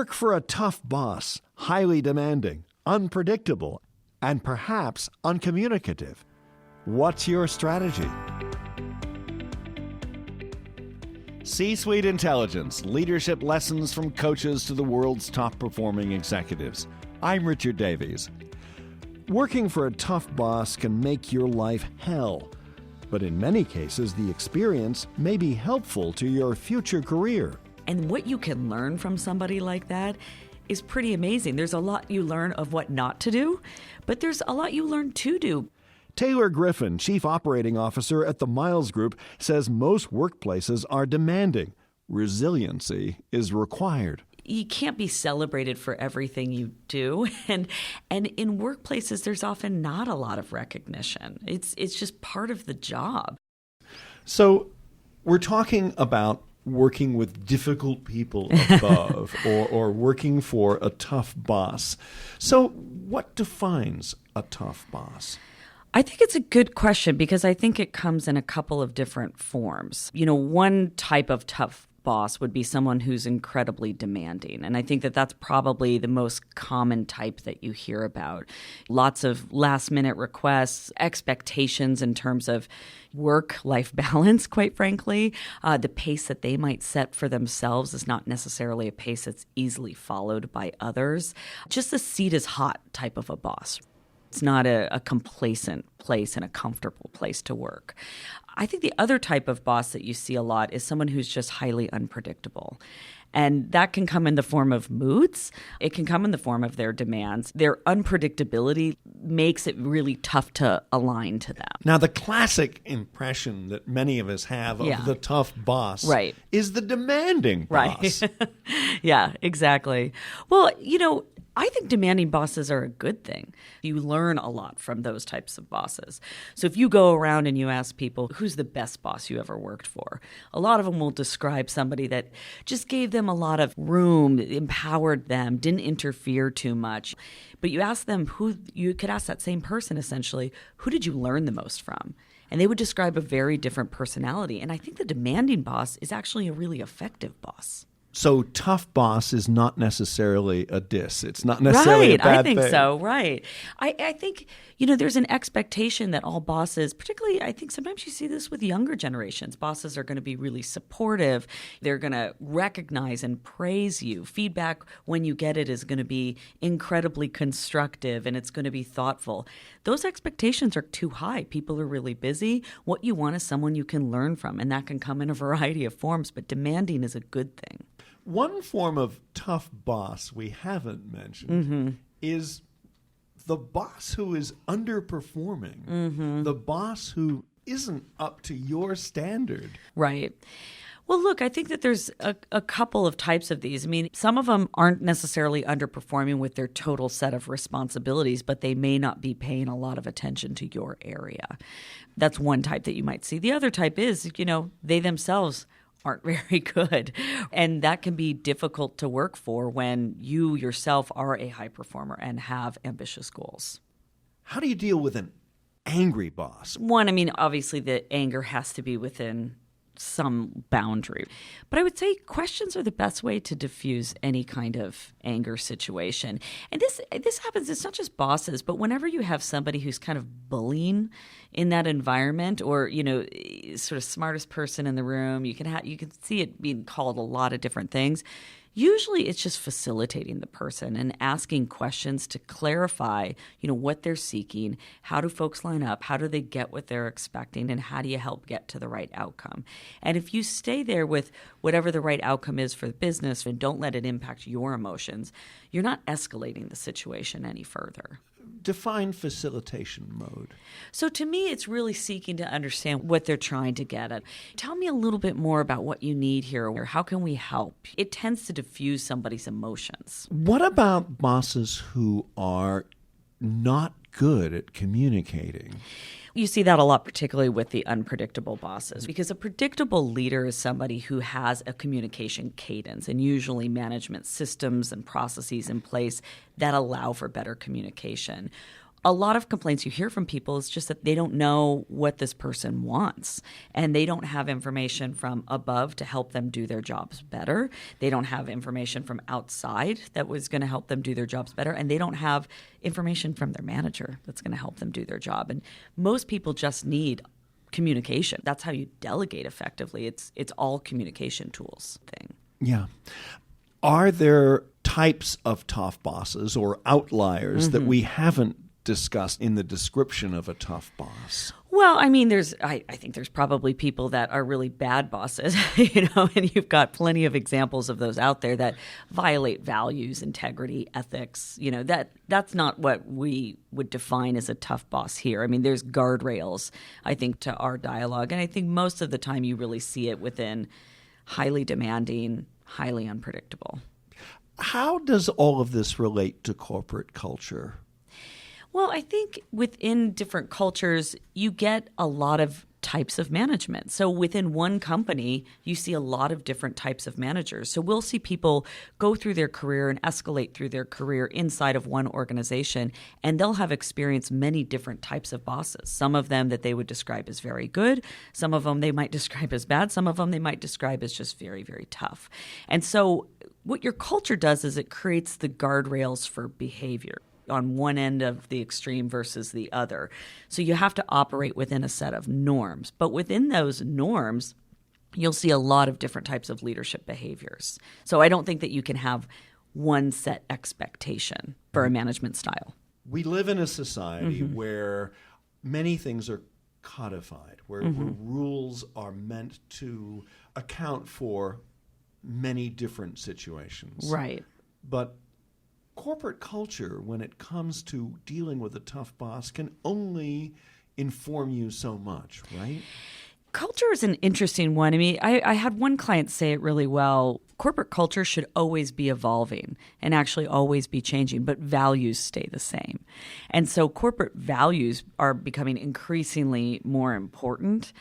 Work for a tough boss, highly demanding, unpredictable, and perhaps uncommunicative. What's your strategy? C-Suite Intelligence, leadership lessons from coaches to the world's top-performing executives. I'm Richard Davies. Working for a tough boss can make your life hell, but in many cases, the experience may be helpful to your future career. And what you can learn from somebody like that is pretty amazing. There's a lot you learn of what not to do, but there's a lot you learn to do. Taylor Griffin, Chief Operating Officer at the Miles Group, says most workplaces are demanding. Resiliency is required. You can't be celebrated for everything you do. And in workplaces, there's often not a lot of recognition. It's just part of the job. So we're talking about working with difficult people above or working for a tough boss. So what defines a tough boss? I think it's a good question because I think it comes in a couple of different forms. One type of tough boss would be someone who's incredibly demanding. And I think that that's probably the most common type that you hear about. Lots of last-minute requests, expectations in terms of work-life balance, quite frankly. The pace that they might set for themselves is not necessarily a pace that's easily followed by others. Just the seat is hot type of a boss. It's not a complacent place and a comfortable place to work. I think the other type of boss that you see a lot is someone who's just highly unpredictable. And that can come in the form of moods. It can come in the form of their demands. Their unpredictability makes it really tough to align to them. Now, the classic impression that many of us have of the tough boss is the demanding boss. Right. Yeah, exactly. Well, I think demanding bosses are a good thing. You learn a lot from those types of bosses. So if you go around and you ask people, who's the best boss you ever worked for? A lot of them will describe somebody that just gave them a lot of room, empowered them, didn't interfere too much. But you ask them you could ask that same person essentially, who did you learn the most from? And they would describe a very different personality. And I think the demanding boss is actually a really effective boss. So tough boss is not necessarily a diss. It's not necessarily a bad thing. I think so, right. I think, there's an expectation that all bosses, particularly I think sometimes you see this with younger generations, bosses are going to be really supportive. They're going to recognize and praise you. Feedback when you get it is going to be incredibly constructive and it's going to be thoughtful. Those expectations are too high. People are really busy. What you want is someone you can learn from, and that can come in a variety of forms, but demanding is a good thing. One form of tough boss we haven't mentioned is the boss who is underperforming, the boss who isn't up to your standard. Right. Well, look, I think that there's a couple of types of these. I mean, some of them aren't necessarily underperforming with their total set of responsibilities, but they may not be paying a lot of attention to your area. That's one type that you might see. The other type is, they themselves aren't very good. And that can be difficult to work for when you yourself are a high performer and have ambitious goals. How do you deal with an angry boss? One, obviously the anger has to be within some boundary. But I would say questions are the best way to diffuse any kind of anger situation. And this happens, it's not just bosses, but whenever you have somebody who's kind of bullying in that environment or, sort of smartest person in the room, you can see it being called a lot of different things. Usually it's just facilitating the person and asking questions to clarify, what they're seeking, how do folks line up, how do they get what they're expecting, and how do you help get to the right outcome? And if you stay there with whatever the right outcome is for the business and don't let it impact your emotions, you're not escalating the situation any further. Define facilitation mode. So to me, it's really seeking to understand what they're trying to get at. Tell me a little bit more about what you need here, or how can we help? It tends to diffuse somebody's emotions. What about bosses who are not good at communicating? You see that a lot, particularly with the unpredictable bosses, because a predictable leader is somebody who has a communication cadence and usually management systems and processes in place that allow for better communication. A lot of complaints you hear from people is just that they don't know what this person wants, and they don't have information from above to help them do their jobs better. They don't have information from outside that was going to help them do their jobs better, and they don't have information from their manager that's going to help them do their job. And most people just need communication. That's how you delegate effectively. It's all communication tools thing. Yeah. Are there types of tough bosses or outliers that we haven't discussed in the description of a tough boss? Well, I mean, I think there's probably people that are really bad bosses, and you've got plenty of examples of those out there that violate values, integrity, ethics. That's not what we would define as a tough boss here. I mean, there's guardrails, I think, to our dialogue, and I think most of the time you really see it within highly demanding, highly unpredictable. How does all of this relate to corporate culture? Well, I think within different cultures, you get a lot of types of management. So within one company, you see a lot of different types of managers. So we'll see people go through their career and escalate through their career inside of one organization, and they'll have experienced many different types of bosses. Some of them that they would describe as very good. Some of them they might describe as bad. Some of them they might describe as just very, very tough. And so what your culture does is it creates the guardrails for behavior on one end of the extreme versus the other. So you have to operate within a set of norms. But within those norms, you'll see a lot of different types of leadership behaviors. So I don't think that you can have one set expectation for a management style. We live in a society where many things are codified, where rules are meant to account for many different situations. Right. But corporate culture, when it comes to dealing with a tough boss, can only inform you so much, right? Culture is an interesting one. I mean, I had one client say it really well. Corporate culture should always be evolving and actually always be changing, but values stay the same. And so corporate values are becoming increasingly more important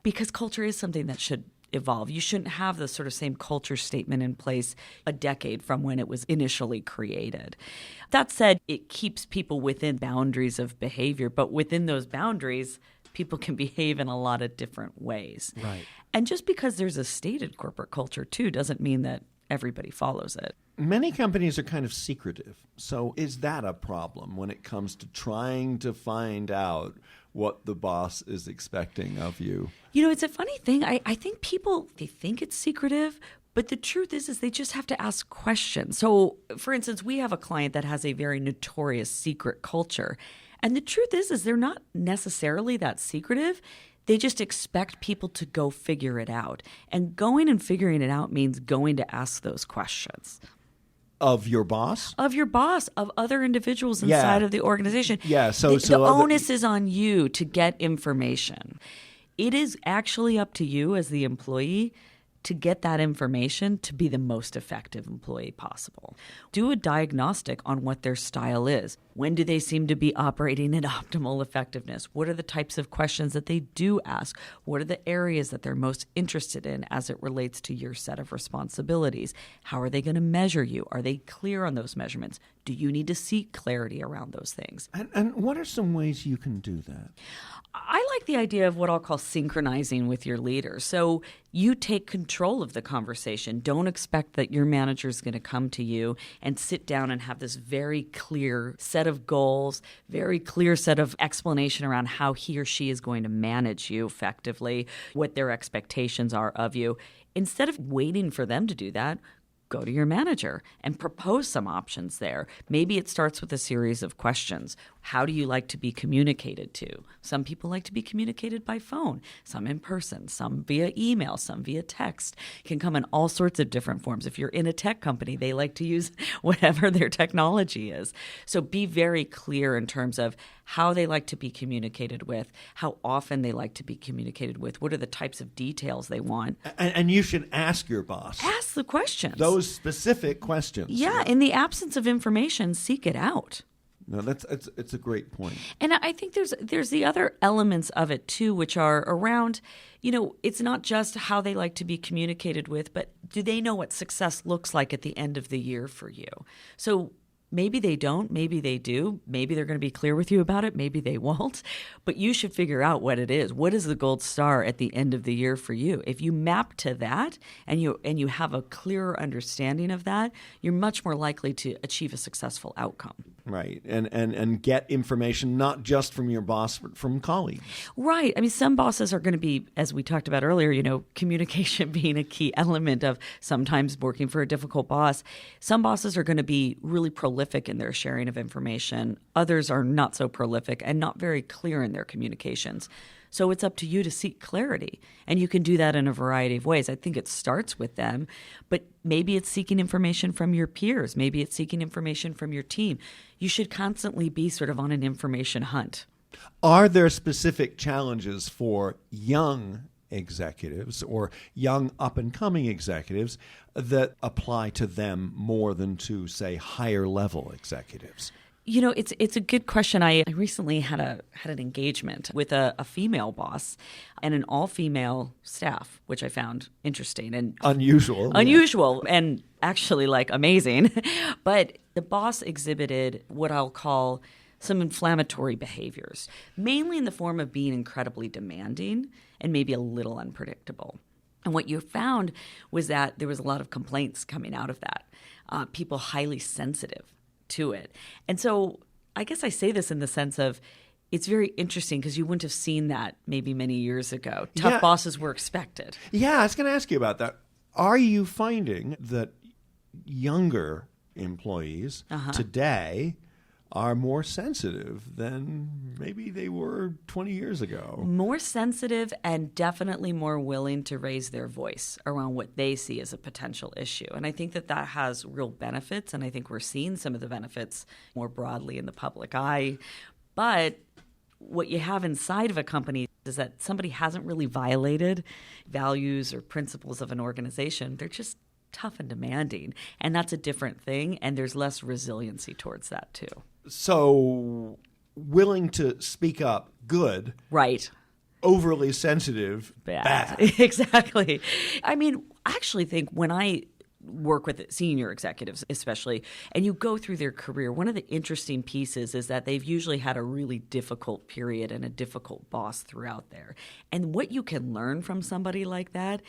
because culture is something that should evolve. You shouldn't have the sort of same culture statement in place a decade from when it was initially created. That said, it keeps people within boundaries of behavior, but within those boundaries, people can behave in a lot of different ways. Right. And just because there's a stated corporate culture, too, doesn't mean that everybody follows it. Many companies are kind of secretive. So is that a problem when it comes to trying to find out what the boss is expecting of you? It's a funny thing. I think people, they think it's secretive, but the truth is they just have to ask questions. So, for instance, we have a client that has a very notorious secret culture. And the truth is they're not necessarily that secretive. They just expect people to go figure it out. And going and figuring it out means going to ask those questions. Of your boss? Of your boss, of other individuals inside of the organization. Yeah, so the onus is on you to get information. It is actually up to you as the employee to get that information to be the most effective employee possible. Do a diagnostic on what their style is. When do they seem to be operating at optimal effectiveness? What are the types of questions that they do ask? What are the areas that they're most interested in as it relates to your set of responsibilities? How are they going to measure you? Are they clear on those measurements? Do you need to seek clarity around those things? And what are some ways you can do that? I like the idea of what I'll call synchronizing with your leader. So you take control of the conversation. Don't expect that your manager is going to come to you and sit down and have this very clear set of goals, very clear set of explanation around how he or she is going to manage you effectively, what their expectations are of you. Instead of waiting for them to do that, go to your manager and propose some options there. Maybe it starts with a series of questions. How do you like to be communicated to? Some people like to be communicated by phone, some in person, some via email, some via text. It can come in all sorts of different forms. If you're in a tech company, they like to use whatever their technology is. So be very clear in terms of how they like to be communicated with, how often they like to be communicated with, what are the types of details they want. And you should ask your boss. Ask the questions. Those specific questions. Yeah, in the absence of information, seek it out. No, it's a great point. And I think there's the other elements of it too, which are around, it's not just how they like to be communicated with, but do they know what success looks like at the end of the year for you? So Maybe they don't, maybe they do, maybe they're going to be clear with you about it, maybe they won't, but you should figure out what it is. What is the gold star at the end of the year for you? If you map to that and you have a clearer understanding of that, you're much more likely to achieve a successful outcome. Right. And get information not just from your boss, but from colleagues. Right. I mean, some bosses are going to be, as we talked about earlier, communication being a key element of sometimes working for a difficult boss. Some bosses are going to be really prolific in their sharing of information. Others are not so prolific and not very clear in their communications. So it's up to you to seek clarity. And you can do that in a variety of ways. I think it starts with them, but maybe it's seeking information from your peers. Maybe it's seeking information from your team. You should constantly be sort of on an information hunt. Are there specific challenges for young executives or young up-and-coming executives that apply to them more than to, say, higher-level executives? It's a good question. I recently had an engagement with a female boss and an all-female staff, which I found interesting and unusual, and actually amazing. But the boss exhibited what I'll call some inflammatory behaviors, mainly in the form of being incredibly demanding and maybe a little unpredictable. And what you found was that there was a lot of complaints coming out of that, people highly sensitive to it. And so I guess I say this in the sense of it's very interesting because you wouldn't have seen that maybe many years ago. Tough bosses were expected. Yeah, I was going to ask you about that. Are you finding that younger employees today are more sensitive than maybe they were 20 years ago? More sensitive and definitely more willing to raise their voice around what they see as a potential issue. And I think that has real benefits, and I think we're seeing some of the benefits more broadly in the public eye. But what you have inside of a company is that somebody hasn't really violated values or principles of an organization. They're just tough and demanding, and that's a different thing, and there's less resiliency towards that too. So willing to speak up, good. Right. Overly sensitive, bad. Exactly. I mean, I actually think when I work with senior executives especially, and you go through their career, one of the interesting pieces is that they've usually had a really difficult period and a difficult boss throughout there. And what you can learn from somebody like that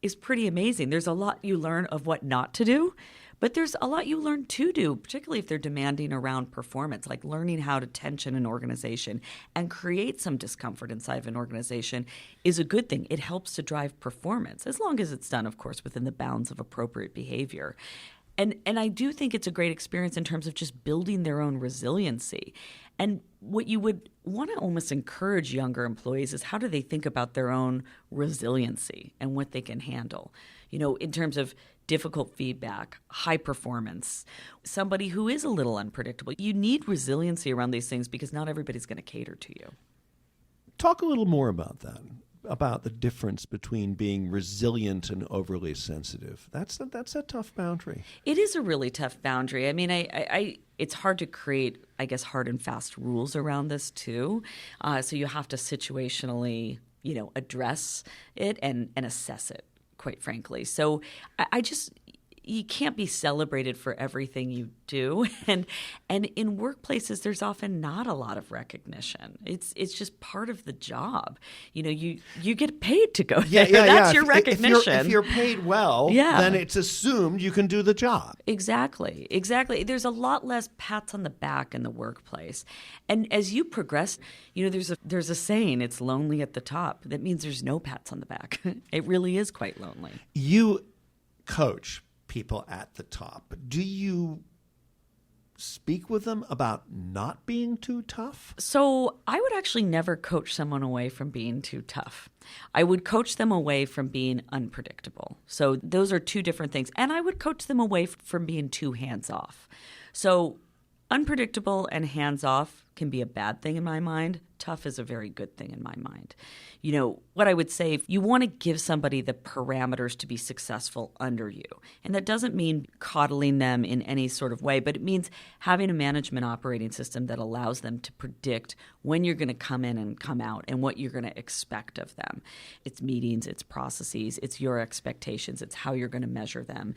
is pretty amazing. There's a lot you learn of what not to do, but there's a lot you learn to do, particularly if they're demanding around performance, like learning how to tension an organization and create some discomfort inside of an organization is a good thing. It helps to drive performance, as long as it's done, of course, within the bounds of appropriate behavior. And I do think it's a great experience in terms of just building their own resiliency. And what you would want to almost encourage younger employees is how do they think about their own resiliency and what they can handle, in terms of difficult feedback, high performance, somebody who is a little unpredictable. You need resiliency around these things because not everybody's going to cater to you. Talk a little more about that, about the difference between being resilient and overly sensitive. That's a tough boundary. It is a really tough boundary. I mean, it's hard to create, I guess, hard and fast rules around this too. So you have to situationally, address it and assess it, quite frankly. So you can't be celebrated for everything you do, and in workplaces there's often not a lot of recognition. It's just part of the job. You get paid to go there. That's your recognition. If you're paid well, then it's assumed you can do the job. Exactly. There's a lot less pats on the back in the workplace, and as you progress, there's a saying: it's lonely at the top. That means there's no pats on the back. It really is quite lonely. You coach people at the top. Do you speak with them about not being too tough? So I would actually never coach someone away from being too tough. I would coach them away from being unpredictable. So those are two different things. And I would coach them away from being too hands-off. So unpredictable and hands-off can be a bad thing in my mind. Tough is a very good thing in my mind. What I would say, if you want to give somebody the parameters to be successful under you, and that doesn't mean coddling them in any sort of way, but it means having a management operating system that allows them to predict when you're going to come in and come out and what you're going to expect of them. It's meetings, it's processes, it's your expectations, it's how you're going to measure them.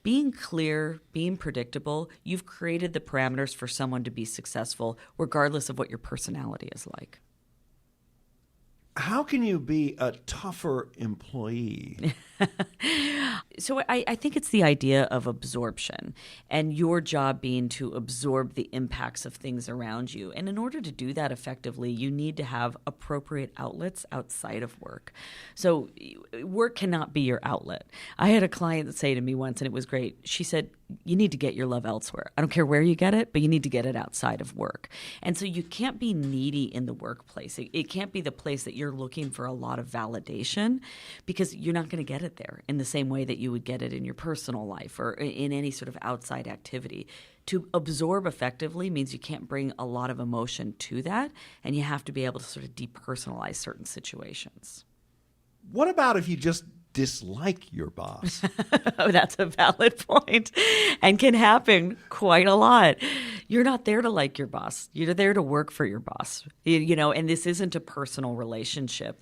being clear, being predictable, you've created the parameters for someone to be successful regardless of what your personality is like. How can you be a tougher employee? So I think it's the idea of absorption and your job being to absorb the impacts of things around you. And in order to do that effectively, you need to have appropriate outlets outside of work. So work cannot be your outlet. I had a client say to me once, and it was great. She said, you need to get your love elsewhere. I don't care where you get it, but you need to get it outside of work. And so you can't be needy in the workplace. It can't be the place that you're looking for a lot of validation, because you're not going to get it there in the same way that you would get it in your personal life or in any sort of outside activity. To absorb effectively means you can't bring a lot of emotion to that, and you have to be able to sort of depersonalize certain situations. What about if you just dislike your boss? Oh, that's a valid point and can happen quite a lot. You're not there to like your boss. You're there to work for your boss, and this isn't a personal relationship.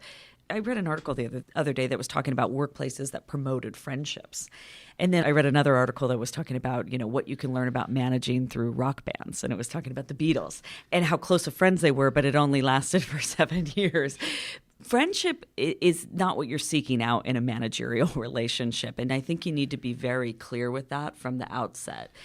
I read an article the other day that was talking about workplaces that promoted friendships. And then I read another article that was talking about, what you can learn about managing through rock bands. And it was talking about the Beatles and how close of friends they were, but it only lasted for 7 years. Friendship is not what you're seeking out in a managerial relationship. And I think you need to be very clear with that from the outset.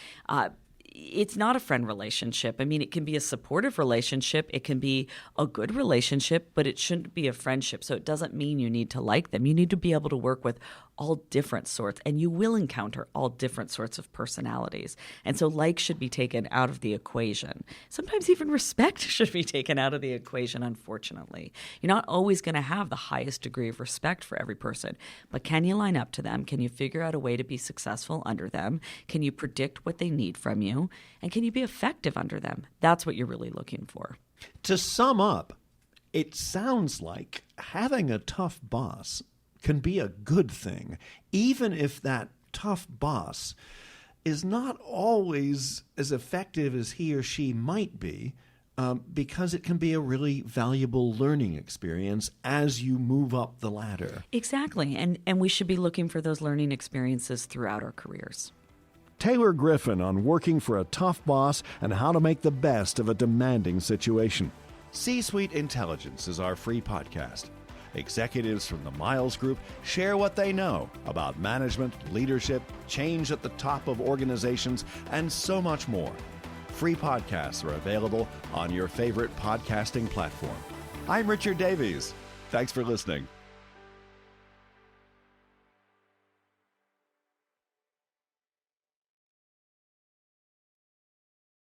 It's not a friend relationship. I mean, it can be a supportive relationship. It can be a good relationship, but it shouldn't be a friendship. So it doesn't mean you need to like them. You need to be able to work with all different sorts, and you will encounter all different sorts of personalities. And so like should be taken out of the equation. Sometimes even respect should be taken out of the equation, unfortunately. You're not always going to have the highest degree of respect for every person, but can you line up to them? Can you figure out a way to be successful under them? Can you predict what they need from you? And can you be effective under them? That's what you're really looking for. To sum up, it sounds like having a tough boss can be a good thing, even if that tough boss is not always as effective as he or she might be, because it can be a really valuable learning experience as you move up the ladder. Exactly. And we should be looking for those learning experiences throughout our careers. Taylor Griffin on working for a tough boss and how to make the best of a demanding situation. C-Suite Intelligence is our free podcast. Executives from the Miles Group share what they know about management, leadership, change at the top of organizations, and so much more. Free podcasts are available on your favorite podcasting platform. I'm Richard Davies. Thanks for listening.